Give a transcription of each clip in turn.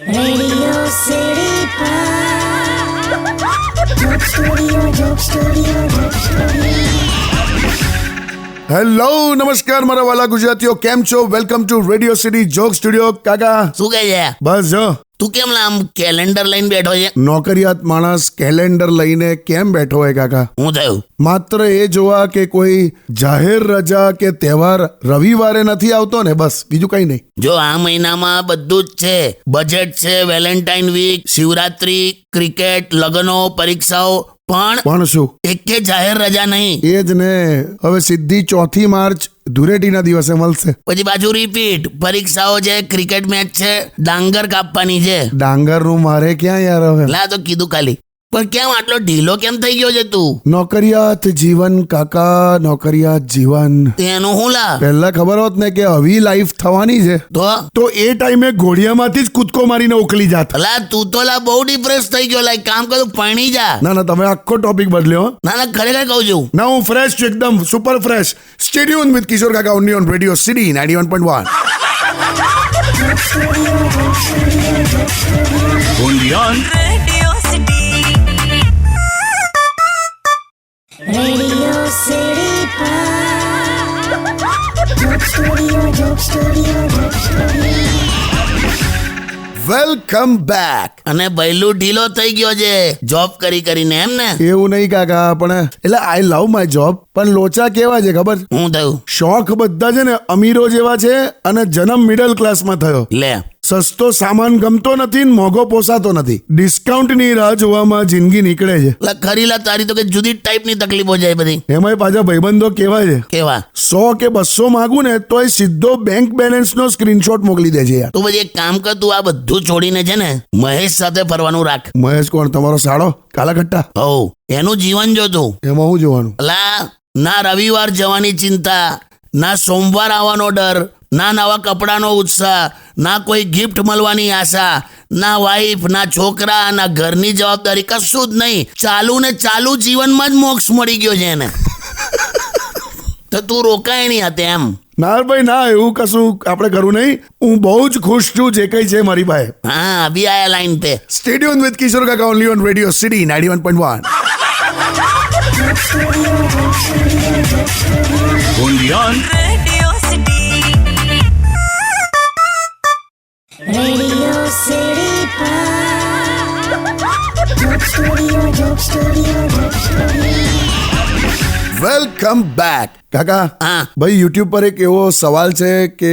Radio city joke studio. Hello નમસ્કાર મારા વાલા ગુજરાતીઓ, કેમ છો? Welcome to radio city joke studio. કાકા શું કહે છે? બસ જો તું કેમ આમ કેલેન્ડર લઈને બેઠો છે? નોકરિયાત માણસ કેલેન્ડર લઈને કેમ બેઠો હોય કાકા? હું થયું? માત્ર એ જોવા કે કોઈ જાહેર રજા કે તહેવાર રવિવારે નથી આવતો ને, બસ બીજું કઈ નહીં. જો આ મહિનામાં બધું જ છે. બજેટ છે, વેલેન્ટાઇન વીક, શિવરાત્રી, ક્રિકેટ, લગ્નો, પરીક્ષાઓ, પણ શું એકે જાહેર રજા નહીં. એ જ ને, હવે સીધી 4th માર્ચ ધૂળેટીના દિવસે મળશે. પછી પાછું રિપીટ. પરીક્ષાઓ છે, ક્રિકેટ મેચ છે, ડાંગર કાપવાની છે. ડાંગરનું મારે ક્યાં યાર હવે. લા તો કીધું ખાલી. પણ કેમ આટલો ઢીલો કેમ થઈ ગયો છે તું? નોકરિયાત જીવન કાકા, નોકરિયાત જીવન. તેનું હું લા? પહેલા ખબર હોત ને કે આવી લાઈફ થવાની છે તો એ ટાઈમે ઘોડિયામાંથી જ કૂદકો મારીને ઉકલી જાત. લા તું તો લા બહુ ડિપ્રેસ થઈ ગયો. લા કામ કર, પરણી જા. ના તમે આખો ટોપિક બદલ્યો. ના ખરેખર કહું છું. ના હું ફ્રેશ છું, એકદમ super fresh. Stay tune with Kishore કાકા only on radio city 91.1. Radio city joke studio. Welcome back. અને બૈલું ઢીલો થઈ ગયો છે જોબ કરી કરીને, એમ ને? એવું નહીં કાકા, પણ એટલે આઈ લવ માય જોબ, પણ લોચા કેવા છે ખબર? હું થયું? શોખ બધા છે ને અમીરો જેવા છે અને જન્મ મિડલ ક્લાસમાં થયો. લે સસ્તો સામાન ગમતો નથી ને મોંઘો પોસાતો નથી. ડિસ્કાઉન્ટની રાહ જોવામાં જિંદગી નીકળે છે. લા ખરી લા, તારી તો કે જુદી જ ટાઈપની તકલીફો જાય બધી. એમાંય પાછા ભાઈબંધો કેવા છે, કેવા? 100 કે 200 માંગુ ને તો એ સીધો બેંક બેલેન્સનો સ્ક્રીનશોટ મોકલી દે છે યાર. તું પછી એક કામ કર, તું આ બધું છોડીને છે ને મહેશ સાથે ફરવાનું રાખ. મહેશ કોણ? તમારો સાળો કાલા ખટ્ટા? હો, એનું જીવન જો તું. એમાં શું જોવાનું? લા ના રવિવાર જવાની ચિંતા, ના સોમવાર આવવાનો ડર, ના નવા કપડાનો ઉત્સાહ, ના કોઈ ગિફ્ટ મળવાની આશા, ના વાઈફ, ના છોકરા, ના ઘરની જવાબદારી, કશું જ નહીં. ચાલુ ને ચાલુ જીવનમાં જ મોક્ષ મળી ગયો છે એને. તો તું રોકાય નહીં hatte એમ. ના ભાઈ ના, એવું કશું આપણે કરવું નહીં. હું બહુ જ ખુશ છું જે કઈ છે મારી પાસે. હા, અભી આયા લાઈન पे. સ્ટે ટ્યુન વિથ કિશોર કાકા only on radio city 91.1. Radio city joke studio. Welcome back. કાકા હા. ભાઈ યુટ્યુબ પર એક એવો સવાલ છે કે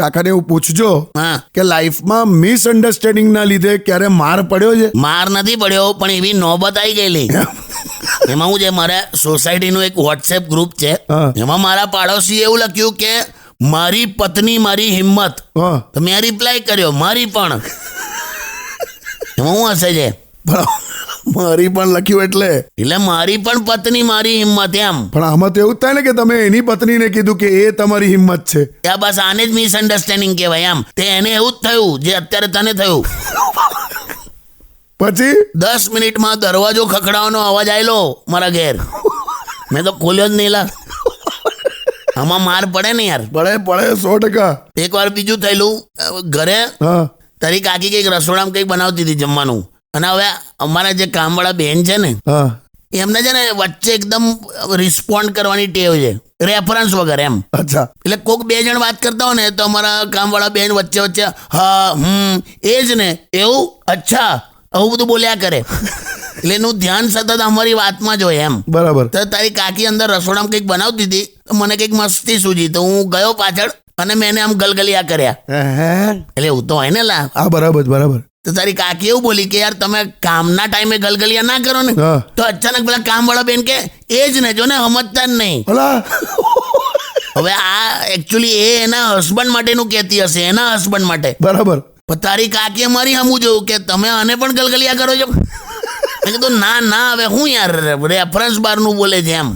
કાકાને એવું પૂછજો હા. કે લાઈફમાં મિસઅન્ડરસ્ટેન્ડિંગ ના લીધે ક્યારે માર પડ્યો છે? માર નથી પડ્યો, પણ એવી નોબત આવી ગયેલી. એમાં હું છે, મારા સોસાયટીનું એક વોટ્સએપ ગ્રુપ છે. હા. એમાં મારા પાડોશી એવું લખ્યું કે મારી પત્ની મારી હિંમત. હા તો મેં રિપ્લાય કર્યો મારી પણ. એમાં હું હશે છે? મારી પણ લખ્યું એટલે મારી પણ પત્ની મારી હિંમત એમ. પણ આમાં તો એવું જ થાય ને કે તમે એની પત્નીને કીધું કે એ તમારી હિંમત છે. ત્યાં બસ આને જ મિસઅન્ડરસ્ટેન્ડિંગ કહેવાય એમ. તે એને એવું જ થયું જે અત્યારે તને થયું. પછી 10 મિનિટમાં દરવાજો ખખડાવવાનો અવાજ આવેલો મારા ઘેર. મેં તો ખોલ્યો જ નહીં લા. આમાં માર પડે ને યાર. પડે 100%. એક વાર બીજું થયેલું ઘરે. હા તારી કાકી કંઈક રસોડામાં કંઈક બનાવતી હતી જમવાનું, અને હવે અમારા જે કામવાળા બહેન છે ને, હા એમને છે ને વચ્ચે એકદમ રિસ્પોન્ડ કરવાની ટેવ છે, રેફરન્સ વગર એમ. અચ્છા. એટલે કોઈક 2 જણ વાત કરતા હોય ને તો અમારા કામવાળા બહેન વચ્ચે હા એ જ ને, એવું, અચ્છા, આવું બધું બોલ્યા કરે. એટલે એનું ધ્યાન સતત અમારી વાતમાં જ હોય એમ. બરાબર. તો તારી કાકી અંદર રસોડામાં કંઈક બનાવતી હતી, તો મને કંઈક મસ્તી સૂજી, તો હું ગયો પાછળ અને મેં એને આમ ગલગલિયા કર્યા. એટલે એવું તો હોય ને લા. હા બરાબર. તો તારી કાકી એવું બોલી કે યાર તમે કામના ટાઈમે ગલગલિયા ના કરો ને. હા. તો અચાનક પેલા કામવાળા બેન કે એ જ ને, જો ને સમજતા જ નહીં. હવે આ એકચ્યુઅલી એ એના હસબન્ડ માટેનું કહેતી હશે, એના હસબન્ડ માટે. બરાબર. પણ તારી કાકીએ મારી હમું જોયું કે તમે આને પણ ગલગલિયા કરો છો. મેં કીધું ના હવે હું યાર રેફરન્સ બારનું બોલે છે એમ.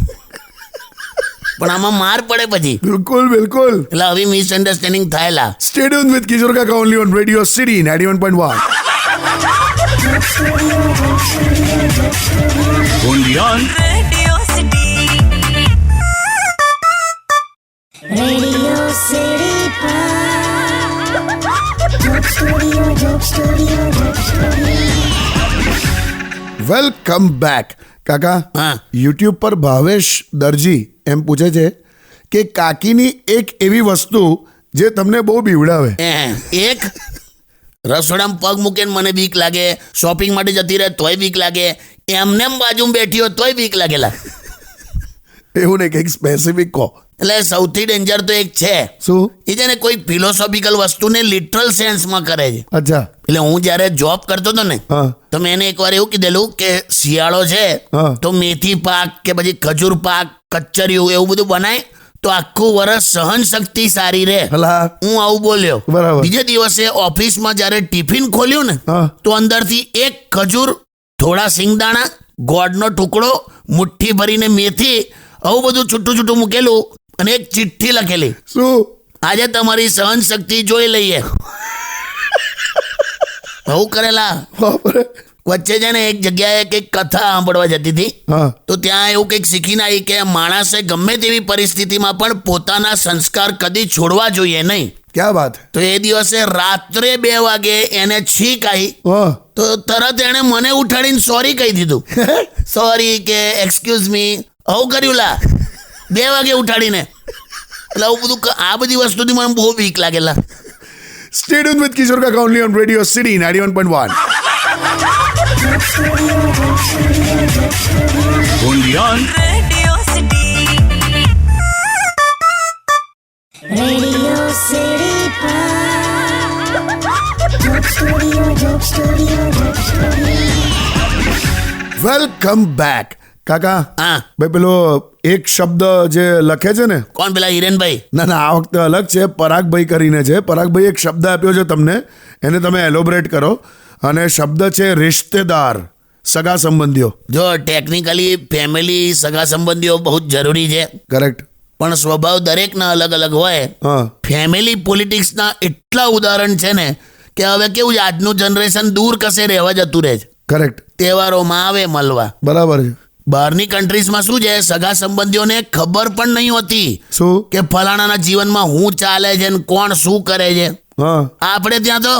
પણ આમાં માર પડે પછી. બિલકુલ. એટલે હવે મિસઅન્ડરસ્ટેન્ડિંગ થયેલા. સ્ટે ટ્યુન વિથ કિશોર કાકા only on radio city 91.1. Radio city joke studio. Welcome back કાકા. હા યુટ્યુબ પર ભાવેશ દરજી એમ પૂછે છે કે કાકીની એક એવી વસ્તુ જે તમને બહુ બીવડાવે. એક રસોડામાં પગ મૂકીને મને બીક લાગે, શોપિંગ માટે જતી રહે તોય બીક લાગે, એમને એમ બાજુમાં બેઠી હોય તોય બીક લાગેલા. એવું નહીં, કંઈક સ્પેસિફિક કહો. એટલે સૌથી ડેન્જર તો એક છે, શું? એ છે ને કોઈ ફિલોસોફિકલ વસ્તુને લિટરલ સેન્સમાં કરે છે. અચ્છા. એટલે હું જ્યારે જોબ કરતો હતો ને હા તો મેં એને એકવાર એવું કીધેલું કે શિયાળો છે હા. તો મેથી પાક કે પછી ખજૂર પાક, કચરિયું એવું બધું બનાય તો આખું વર્ષ સહન શક્તિ સારી રહે. હલા. હું આવું બોલ્યો. બરાબર. બીજે દિવસે ઓફિસમાં જ્યારે ટિફિન ખોલ્યું ને હા. તો અંદરથી એક ખજૂર, થોડા સિંગદાણા, ગોળનો ટુકડો, મુઠ્ઠી ભરીને મેથી, આવું બધું છૂટું છૂટું મૂકેલું અને એક ચિઠ્ઠી લખેલી, શું? આજે તમારી સહન શક્તિ જોઈ લઈએ. આવું કરેલા. બાપરે. વચ્ચે છે ને એક જગ્યાએ કંઈક કથા સાંભળવા જતી હતી હા તો ત્યાં એવું કંઈક શીખીને આવી કે માણસે ગમે તેવી પરિસ્થિતિમાં પણ પોતાના સંસ્કાર કદી છોડવા જોઈએ નહીં. ક્યાં વાત. તો એ દિવસે રાત્રે 2 વાગે એને છીક આવી હા તો તરત એણે મને ઉઠાડીને સોરી કહી દીધું. સોરી કે એક્સક્યુઝ મી આવું કર્યું લા 2 વાગે ઉઠાડીને. એટલે આવું બધું, આ બધી વસ્તુથી મને બહુ બીક લાગેલા. Stay tuned with Kishore Kaka only on Radio City 91.1. only on Radio City Joke Studio. Welcome back કાકા. હા ભાઈ પેલો એક શબ્દ જે લખે છે ને, કોણ પેલા હિરેનભાઈ? ના ના આ વખતે અલગ છે, પરાગભાઈ કરીને છે. પરાગભાઈ એક શબ્દ આપ્યો છે તમને, એને તમે એલોબરેટ કરો. અને શબ્દ છે રિશ્તેદાર, સગા સંબંધીઓ. જો ટેકનિકલી ફેમિલી, સગા સંબંધીઓ બહુ જ જરૂરી છે, કરેક્ટ. પણ સ્વભાવ દરેકના અલગ અલગ હોય. હા ફેમિલી પોલિટિક્સના એટલા ઉદાહરણ છે ને કે હવે કેવું છે, આજનું જનરેશન દૂર કશે રહેવા જતું રહે છે, કરેક્ટ. તહેવારોમાં આવે મળવા. બરાબર છે. બહારની કન્ટ્રીઝમાં શું છે, સગા સંબંધીઓને ખબર પણ નહીં હોતી શું? કે ફલાણાના જીવનમાં શું ચાલે છે ને કોણ શું કરે છે. હા આપણે ત્યાં તો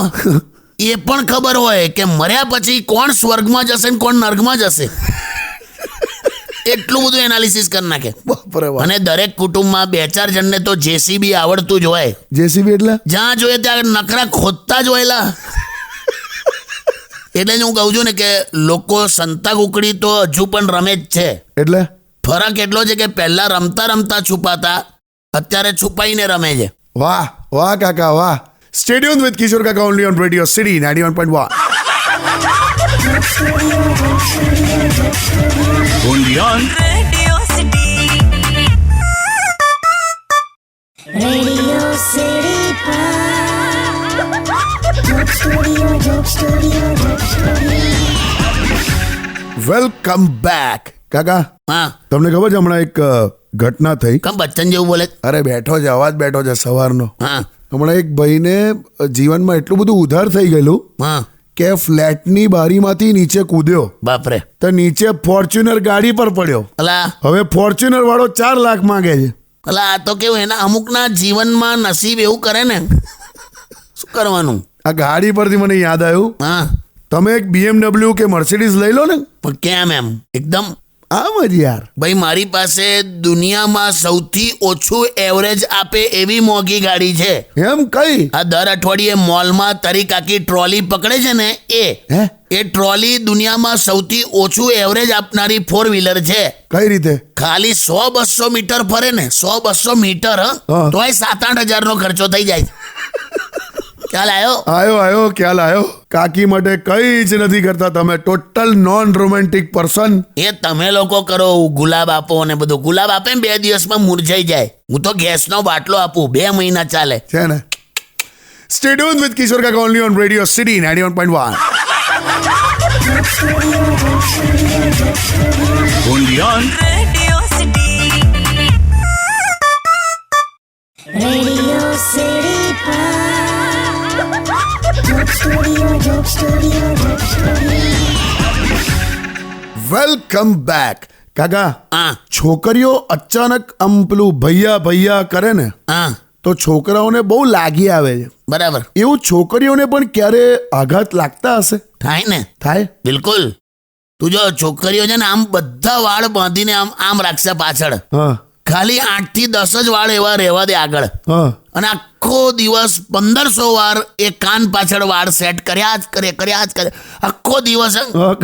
એ પણ ખબર હોય કે મર્યા પછી કોણ સ્વર્ગમાં જશે ને કોણ નર્કમાં જશે. એટલું બધું એનાલિસિસ કરી નાખે. બાપરે બાપ. અને દરેક કુટુંબમાં 2-4 જણને તો જેસીબી આવડતું જ હોય. જેસીબી એટલે? જ્યાં જોઈએ ત્યાં નકરા ખોદતા જ હોયલા. એટલે જ હું કહું છું ને કે લોકો સંતા કુકડી તો હજુ પણ રમે જ છે. એટલે ફરક એટલો છે કે પહેલા રમતા રમતા છુપાતા, અત્યારે છુપાઈને રમે છે. વાહ વાહ કાકા વાહ. Stay tuned with Kishore Kaka only on Radio City 91.1. only on Radio City Joke Studio. Welcome back કાકા. હા તમને ખબર છે હમણાં એક ઘટના થઈ? કમ બચ્ચન જેવું બોલે? અરે બેઠો છે, અવાજ બેઠો છે સવારનો. હા હમણાં એક ભાઈને જીવનમાં એટલું બધું ઉધાર થઈ ગયેલું હા કે ફ્લેટની બારીમાંથી નીચે કૂદ્યો બાપરે. તો નીચે ફોર્ચ્યુનર ગાડી પર પડ્યો. અલા હવે ફોર્ચ્યુનર વાળો 4 લાખ માંગે છે. અલા આ તો કેવું, એના અમુકના જીવનમાં નસીબ એવું કરે ને, શું કરવાનું. આ ગાડી પરથી મને યાદ આવ્યું, હા તમે એક BMW કે મર્સિડીઝ લઈ લો ને. પણ કેમ એમ એકદમ આમ જ યાર. ભાઈ મારી પાસે દુનિયામાં સૌથી ઓછું એવરેજ આપે એવી મોંઘી ગાડી છે. એમ કઈ? આ દર અઠવાડિયે મોલમાં તરી કાકી ટ્રોલી પકડે છે ને હે? એ ટ્રોલી દુનિયામાં સૌથી ઓછું એવરેજ આપનારી 4 વ્હીલર છે. કઈ રીતે? ખાલી 100-200 મીટર ફરે ને, 100-200 મીટર હા. તોય 7-8 હજારનો ખર્ચો થઈ જાય. ખ્યાલ આવ્યો? આયો ખ્યાલ આવ્યો. કાકી માટે કઈ જ નથી કરતા તમે. Total non romantic person. એ તમે લોકો કરો, ગુલાબ આપો ને બધું. ગુલાબ આપે ને 2 દિવસમાં મુરઝાઈ જાય. હું તો ગેસનો બાટલો આપું, 2 મહિના ચાલે. છે ને. Stay tuned with Kishore Kaka only on Radio City 91.1. only on Radio City Joke Studio. Welcome back કાકા. હા છોકરીઓ અચાનક આમ પેલું ભૈયા ભૈયા કરે ને હા તો છોકરાઓને બહુ લાગી આવે છે. બરાબર. એવું છોકરીઓને પણ ક્યારે આઘાત લાગતા હશે? થાય ને, થાય. બિલકુલ. તું જો છોકરીઓ છે ને આમ બધા વાળ બાંધીને આમ આમ રાખશે પાછળ, હા ખાલી 8 થી 10 જ વાળ એવા રહેવા દે આગળ, હા અને આખો દિવસ 1500 વાર એ કાન પાછળ વાળ સેટ કર્યા જ કરે આખો દિવસ. હા,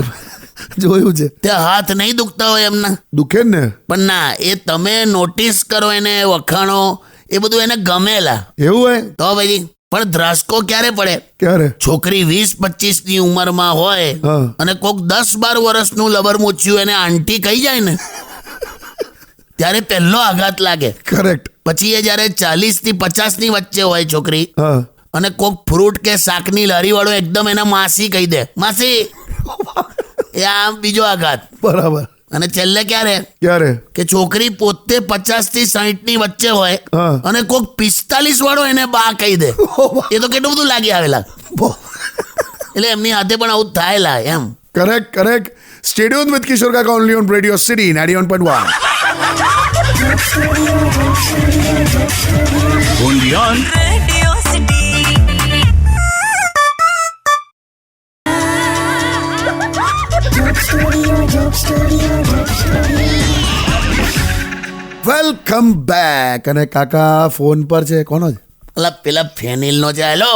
જોયું છે. તે હાથ નહીં દુખતા હોય એમના? દુખે જ ને. પણ ના, એ તમે નોટિસ કરો, એને વખાણો, એ બધું એને ગમેલા એવું હોય? તો ભાઈ. પણ ધ્રાસકો ક્યારે પડે? ક્યારે? છોકરી 20-25 ની ઉંમરમાં હોય હા. અને કોક 10-12 વર્ષનું લબર મૂછ્યું એને આંટી કહી જાય ને, ત્યારે પહેલો આઘાત લાગે. કરેક્ટ. પછી એ જ્યારે 40 થી 50 ની વચ્ચે હોય છોકરી, હા અને કોક ફ્રૂટ કે શાકની લારી વાળો એકદમ એના માસી કહી દે, માસી, એ આ બીજો આઘાત. બરાબર. અને છેલ્લે ક્યારે? કે છોકરી પોતે 50 થી 60 ની વચ્ચે હોય હા. અને કોક 45 વાળો એને બા કહી દે, એ તો કેટલું બધું લાગી આવેલા. એટલે એમની હાથે પણ આવું થાયેલા એમ. Correct. Stay tuned with Kishore Kaka only on Radio City 91.1. only on Radio City. Joke Studio. Welcome back. અને કાકા ફોન પર છે. કોનો છે? પેલા ફેનિલનો છે. હેલો,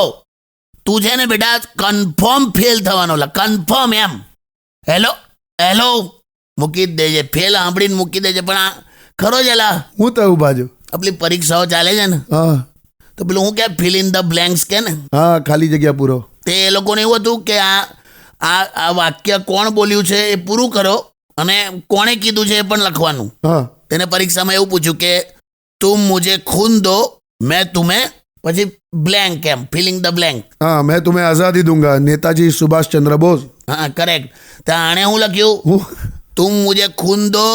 તું છે ને બેટા કન્ફર્મ ફેલ થવાનો, કન્ફર્મ એમ. હેલો મૂકી જ દેજે, ફેલ સાંભળીને મૂકી દેજે. પણ આ ખરો છે લા, હું તો બાજુ. આપણી પરીક્ષાઓ ચાલે છે ને, હા તો પેલું હું કે ફિલ ઇન ધ બ્લેન્ક્સ કે ને, હા, ખાલી જગ્યા પૂરો. તે એ લોકોને એવું હતું કે આ વાક્ય કોણ બોલ્યું છે એ પૂરું કરો, અને કોણે કીધું છે એ પણ લખવાનું. હા તેને પરીક્ષામાં એવું પૂછ્યું કે તુમ મુझे खून दो मैं तुम्हें, પછી બ્લેન્ક એમ, ફિલિંગ ધ બ્લેન્ક. હા, મેં तुम्हें आजादी दूंगा, नेताजी सुभाष चंद्र बोस. હા કરેક્ટ. તો આણે હું લખ્યું, હું तुम मुझे खून दो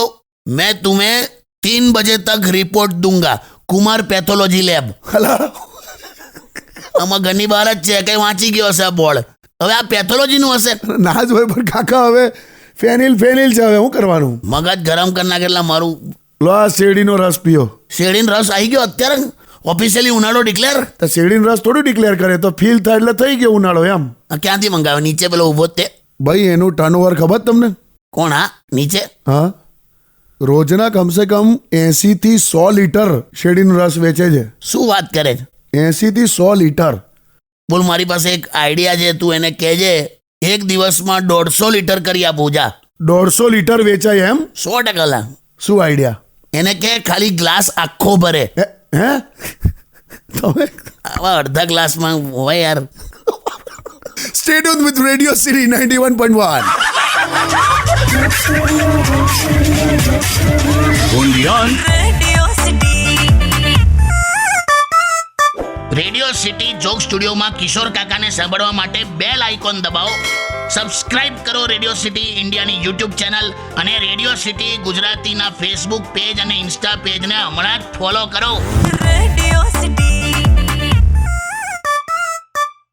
मैं तुम्हें 3 बजे तक रिपोर्ट दूंगा, कुमार पैथोलॉजी लैब. હલા આમાં ઘરની બહાર જ છે, કઈ વાંચી ગયો હશે આ બોર્ડ. હવે આ પેથોલોજીનું હશે. ના જ હોય. પણ કાકા હવે ફેનિલ છે. હવે શું કરવાનું? મગજ ગરમ કરી નાખેલા મારું. લો આ શેરડીનો રસ પીઓ. શેરડીનો રસ આવી ગયો અત્યારે ઓફિશિયલી ઉનાળો ડિક્લેર. તો શેરડીનો રસ થોડું ડિક્લેર કરે, તો ફીલ થાય એટલે થઈ ગયો ઉનાળો એમ. આ ક્યાંથી મંગાવ્યો? નીચે પેલો ઊભો જ તે. ભાઈ એનું ટર્નઓવર ખબર તમને? કોણ? હા નીચે. હા, રોજના કમસે કમ 80 થી 100 લીટર શેરડીનો રસ વેચે છે. શું વાત કરે છે? 80 થી 100 લીટર. બોલ, મારી પાસે એક આઈડિયા છે, તું એને કહેજે એક દિવસમાં 150 લીટર કરી આપું. જા. 150 લીટર વેચાય એમ? 100% લા. શું આઈડિયા? એને કે ખાલી ગ્લાસ આખો ભરે. હે તમે આવા અડધા ગ્લાસમાં હોય યાર. Stay tuned with Radio City 91.1. only on Radio City. Radio city joke સ્ટુડિયોમાં કિશોર કાકાને સાંભળવા માટે બેલ આઇકોન દબાવો, સબસ્ક્રાઇબ કરો રેડિયો સિટી ઇન્ડિયાની યુટ્યુબ ચેનલ, અને રેડિયો સિટી ગુજરાતીના ફેસબુક પેજ અને ઇન્સ્ટા પેજને હમણાં જ ફોલો કરો. Radio City.